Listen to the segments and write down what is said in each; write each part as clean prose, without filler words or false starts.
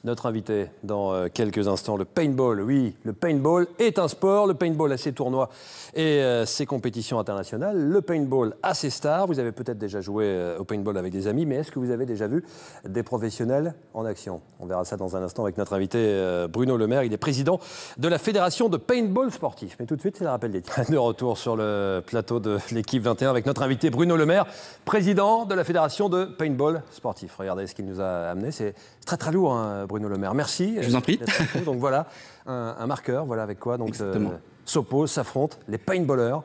Notre invité dans quelques instants, le paintball. Oui, le paintball est un sport. Le paintball a ses tournois et ses compétitions internationales. Le paintball a ses stars. Vous avez peut-être déjà joué au paintball avec des amis, mais est-ce que vous avez déjà vu des professionnels en action? On verra ça dans un instant avec notre invité Bruno Le Maire. Il est président de la Fédération de paintball sportif. Mais tout de suite, c'est le rappel des titres. De retour sur le plateau de l'équipe 21 avec notre invité Bruno Le Maire, président de la Fédération de paintball sportif. Regardez ce qu'il nous a amené. C'est très très lourd, hein, Bruno Le Maire. Merci. Je vous en prie. Donc voilà, un marqueur, voilà avec quoi donc s'opposent, s'affrontent les paintballers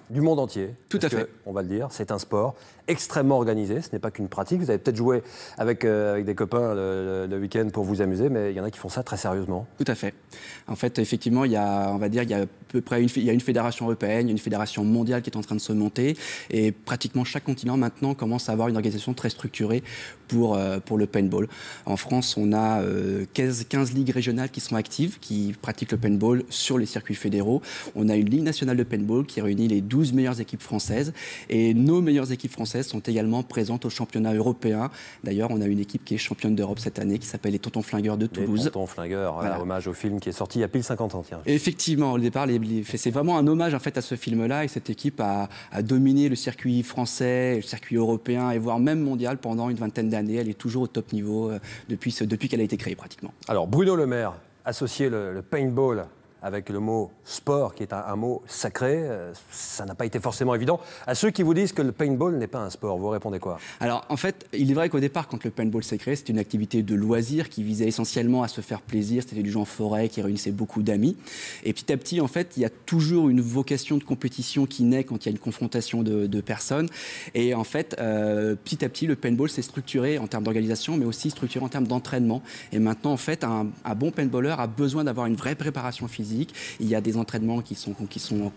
du monde entier. Tout à fait. On va le dire, c'est un sport extrêmement organisé, ce n'est pas qu'une pratique. Vous avez peut-être joué avec des copains le week-end pour vous amuser, mais il y en a qui font ça très sérieusement. Tout à fait. En fait, effectivement, il y a, on va dire, il y a à peu près une fédération européenne, une fédération mondiale qui est en train de se monter, et pratiquement chaque continent maintenant commence à avoir une organisation très structurée pour le paintball. En France, on a 15 ligues régionales qui sont actives, qui pratiquent le paintball sur les circuits fédéraux. On a une ligue nationale de paintball qui réunit les 12 meilleures équipes françaises, et nos meilleures équipes françaises sont également présentes au championnat européen. D'ailleurs, on a une équipe qui est championne d'Europe cette année, qui s'appelle les Tontons Flingueurs de Toulouse. Les Tontons Flingueurs, voilà. Hommage au film qui est sorti il y a pile 50 ans. Tiens. Effectivement, au départ, c'est vraiment un hommage en fait à ce film-là, et cette équipe a dominé le circuit français, le circuit européen, et voire même mondial pendant une vingtaine d'années. Elle est toujours au top niveau depuis qu'elle a été créée pratiquement. Alors, Bruno Le Maire, associer le paintball avec le mot sport, qui est un mot sacré, ça n'a pas été forcément évident. À ceux qui vous disent que le paintball n'est pas un sport, vous répondez quoi? Alors, en fait, il est vrai qu'au départ, quand le paintball s'est créé, c'était une activité de loisir qui visait essentiellement à se faire plaisir. C'était du jeu en forêt qui réunissait beaucoup d'amis. Et petit à petit, en fait, il y a toujours une vocation de compétition qui naît quand il y a une confrontation de personnes. Et en fait, petit à petit, le paintball s'est structuré en termes d'organisation, mais aussi structuré en termes d'entraînement. Et maintenant, en fait, un bon paintballer a besoin d'avoir une vraie préparation physique. Il y a des entraînements qui sont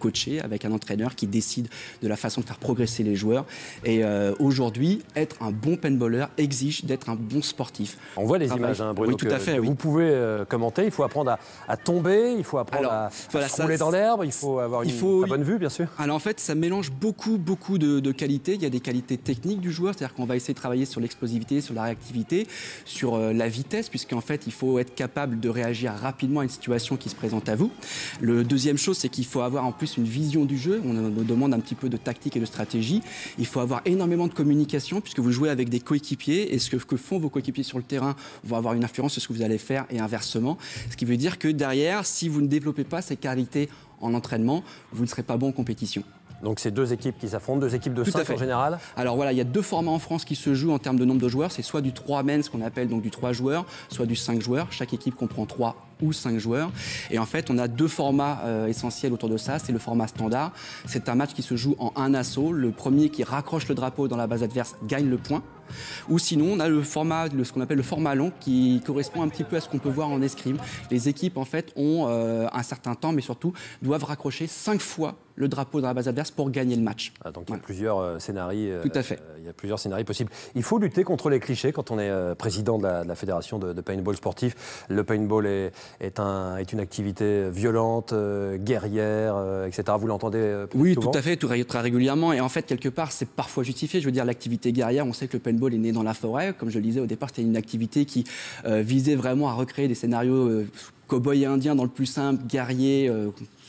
coachés avec un entraîneur qui décide de la façon de faire progresser les joueurs. Et aujourd'hui, être un bon paintballer exige d'être un bon sportif. On voit les images, hein, Bruno. Oui, tout à fait. Vous pouvez commenter. Il faut apprendre à tomber, il faut apprendre à se rouler dans l'herbe, il faut avoir une très bonne vue, bien sûr. Alors en fait, ça mélange beaucoup de qualités. Il y a des qualités techniques du joueur, c'est-à-dire qu'on va essayer de travailler sur l'explosivité, sur la réactivité, sur la vitesse, puisqu'en fait, il faut être capable de réagir rapidement à une situation qui se présente à vous. Le deuxième chose, c'est qu'il faut avoir en plus une vision du jeu. On nous demande un petit peu de tactique et de stratégie. Il faut avoir énormément de communication, puisque vous jouez avec des coéquipiers, et ce que font vos coéquipiers sur le terrain vont avoir une influence sur ce que vous allez faire, et inversement. Ce qui veut dire que derrière, si vous ne développez pas ces qualités en entraînement, vous ne serez pas bon en compétition. Donc c'est deux équipes qui s'affrontent, deux équipes de 5 en général. Alors voilà, il y a deux formats en France qui se jouent en termes de nombre de joueurs. C'est soit du 3-men, ce qu'on appelle donc du 3 joueurs, soit du 5 joueurs. Chaque équipe comprend 3 ou 5 joueurs. Et en fait, on a deux formats essentiels autour de ça. C'est le format standard. C'est un match qui se joue en un assaut. Le premier qui raccroche le drapeau dans la base adverse gagne le point. Ou sinon, on a le format, ce qu'on appelle le format long, qui correspond un petit peu à ce qu'on peut voir en escrime. Les équipes, en fait, ont un certain temps, mais surtout, doivent raccrocher 5 fois le drapeau dans la base adverse pour gagner le match. Ah, donc il y a plusieurs scénarios. Tout à fait. Il y a plusieurs scénarios possibles. Il faut lutter contre les clichés quand on est président de la fédération de paintball sportif. Le paintball est une activité violente, guerrière, etc. Vous l'entendez Oui, souvent? tout à fait, très régulièrement. Et en fait, quelque part, c'est parfois justifié. Je veux dire, l'activité guerrière, on sait que le paintball est né dans la forêt. Comme je le disais au départ, c'était une activité qui visait vraiment à recréer des scénarios cow-boys et indiens dans le plus simple, guerrier,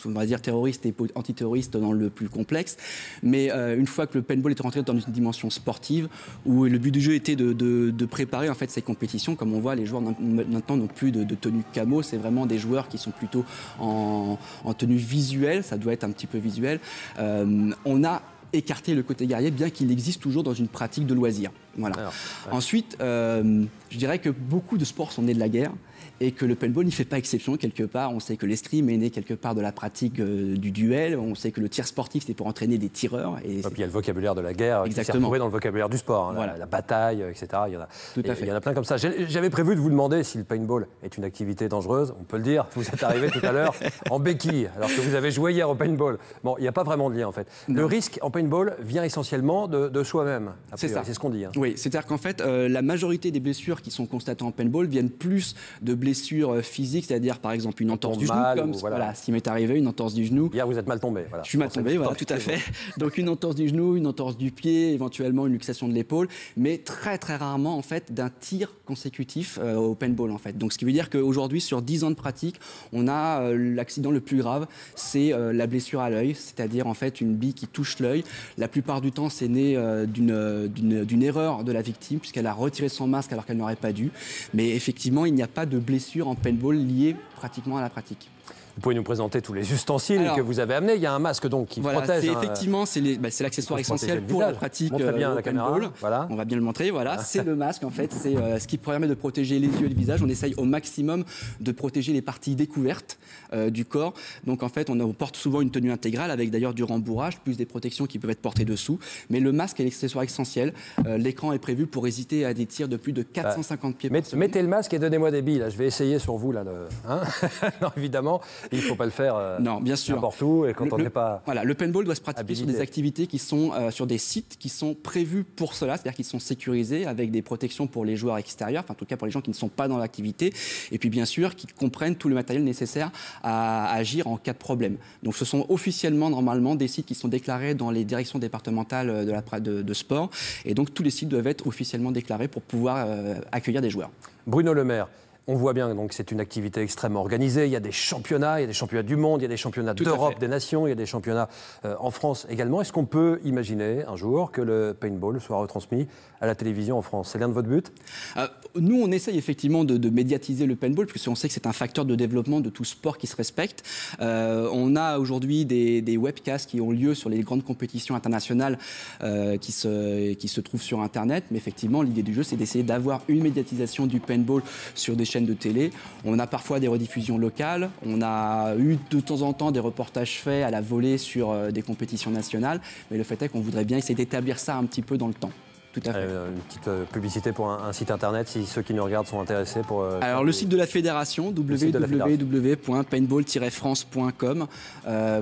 on va dire terroriste et antiterroriste dans le plus complexe. Mais une fois que le paintball est rentré dans une dimension sportive, où le but du jeu était de préparer en fait ces compétitions, comme on voit, les joueurs maintenant n'ont plus de tenue camo, c'est vraiment des joueurs qui sont plutôt en tenue visuelle, ça doit être un petit peu visuel. On a écarté le côté guerrier, bien qu'il existe toujours dans une pratique de loisir. Voilà. Alors, ouais. Ensuite, je dirais que beaucoup de sports sont nés de la guerre, et que le paintball n'y fait pas exception quelque part. On sait que l'escrime est né quelque part de la pratique du duel. On sait que le tir sportif, c'est pour entraîner des tireurs. Et puis il y a le vocabulaire de la guerre qui s'est retrouvé dans le vocabulaire du sport. Hein, voilà. la bataille, etc. Il y en a plein comme ça. J'avais prévu de vous demander si le paintball est une activité dangereuse. On peut le dire. Vous êtes arrivé tout à l'heure en béquille, alors que vous avez joué hier au paintball. Bon, il n'y a pas vraiment de lien en fait. Non. Le risque en paintball vient essentiellement de soi-même. C'est ça. C'est ce qu'on dit. Hein. Oui, c'est-à-dire qu'en fait, la majorité des blessures qui sont constatées en paintball viennent plus de blessures physiques, c'est-à-dire par exemple une entorse du genou, comme voilà, ce qui m'est arrivé, une entorse du genou. Hier, vous êtes mal tombé. Voilà. Je suis mal tombé, voilà, tout à fait. Donc une entorse du genou, une entorse du pied, éventuellement une luxation de l'épaule, mais très très rarement en fait d'un tir consécutif au paintball en fait. Donc ce qui veut dire qu'aujourd'hui, sur 10 ans de pratique, on a l'accident le plus grave, c'est la blessure à l'œil, c'est-à-dire en fait une bille qui touche l'œil. La plupart du temps, c'est né d'une erreur de la victime, puisqu'elle a retiré son masque alors qu'elle n'aurait pas dû. Mais effectivement, il n'y a pas de blessure en paintball liée pratiquement à la pratique. Vous pouvez nous présenter tous les ustensiles que vous avez amenés. Il y a un masque donc qui protège. Effectivement, c'est l'accessoire essentiel pour la pratique bien la paintball. caméra. Voilà. On va bien le montrer. Voilà, c'est le masque en fait. C'est ce qui permet de protéger les yeux et le visage. On essaye au maximum de protéger les parties découvertes du corps. Donc en fait, on porte souvent une tenue intégrale avec d'ailleurs du rembourrage, plus des protections qui peuvent être portées dessous. Mais le masque est l'accessoire essentiel. L'écran est prévu pour résister à des tirs de plus de 450 pieds par seconde. Mettez le masque et donnez-moi des billes. Là. Je vais essayer sur vous. Là, non, évidemment, il ne faut pas le faire non, bien sûr. N'importe où et quand on n'est pas. Voilà, le paintball doit se pratiquer sur des activités qui sont sur des sites qui sont prévus pour cela, c'est-à-dire qu'ils sont sécurisés avec des protections pour les joueurs extérieurs, enfin en tout cas pour les gens qui ne sont pas dans l'activité, et puis bien sûr qui comprennent tout le matériel nécessaire à agir en cas de problème. Donc ce sont officiellement normalement des sites qui sont déclarés dans les directions départementales de sport, et donc tous les sites doivent être officiellement déclarés pour pouvoir accueillir des joueurs. Bruno Le Maire. On voit bien donc c'est une activité extrêmement organisée. Il y a des championnats du monde, il y a des championnats d'Europe, des nations, il y a des championnats en France également. Est-ce qu'on peut imaginer un jour que le paintball soit retransmis à la télévision en France? C'est l'un de votre but? Nous, on essaye effectivement de médiatiser le paintball, puisqu'on sait que c'est un facteur de développement de tout sport qui se respecte. On a aujourd'hui des webcasts qui ont lieu sur les grandes compétitions internationales qui se trouvent sur Internet. Mais effectivement, l'idée du jeu, c'est d'essayer d'avoir une médiatisation du paintball sur des chaînes de télé. On a parfois des rediffusions locales. On a eu de temps en temps des reportages faits à la volée sur des compétitions nationales. Mais le fait est qu'on voudrait bien essayer d'établir ça un petit peu dans le temps. Tout à fait. Une petite publicité pour un site internet, si ceux qui nous regardent sont intéressés pour... Alors le site de la fédération, www.paintball-france.com.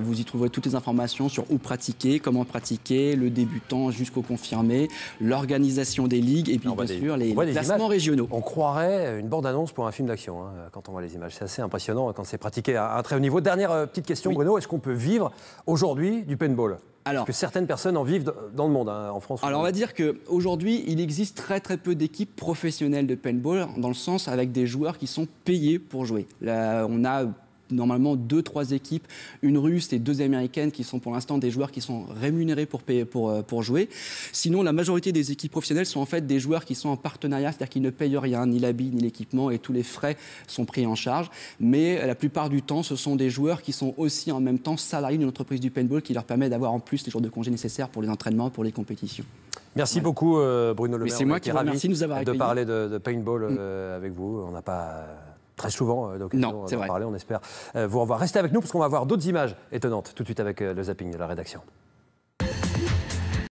Vous y trouverez toutes les informations sur où pratiquer, comment pratiquer, le débutant jusqu'au confirmé, l'organisation des ligues et puis bien sûr les classements régionaux. On croirait une bande-annonce pour un film d'action quand on voit les images. C'est assez impressionnant quand c'est pratiqué à un très haut niveau. Dernière petite question, Bruno, est-ce qu'on peut vivre aujourd'hui du paintball ? Parce que certaines personnes en vivent dans le monde, en France. Alors on va dire qu'aujourd'hui, il existe très très peu d'équipes professionnelles de paintball, dans le sens avec des joueurs qui sont payés pour jouer. Là, on a normalement 2-3 équipes, une russe et 2 américaines qui sont pour l'instant des joueurs qui sont rémunérés pour jouer. Sinon, la majorité des équipes professionnelles sont en fait des joueurs qui sont en partenariat, c'est-à-dire qu'ils ne payent rien, ni l'habit, ni l'équipement, et tous les frais sont pris en charge. Mais la plupart du temps, ce sont des joueurs qui sont aussi en même temps salariés d'une entreprise du paintball qui leur permet d'avoir en plus les jours de congé nécessaires pour les entraînements, pour les compétitions. Merci beaucoup Bruno Le Maire. C'est moi qui vous remercie de nous avoir accueillis. De parler de paintball avec vous. On n'a pas... très souvent d'occasion d'en parler, on espère vous revoir. Restez avec nous parce qu'on va voir d'autres images étonnantes tout de suite avec le zapping de la rédaction.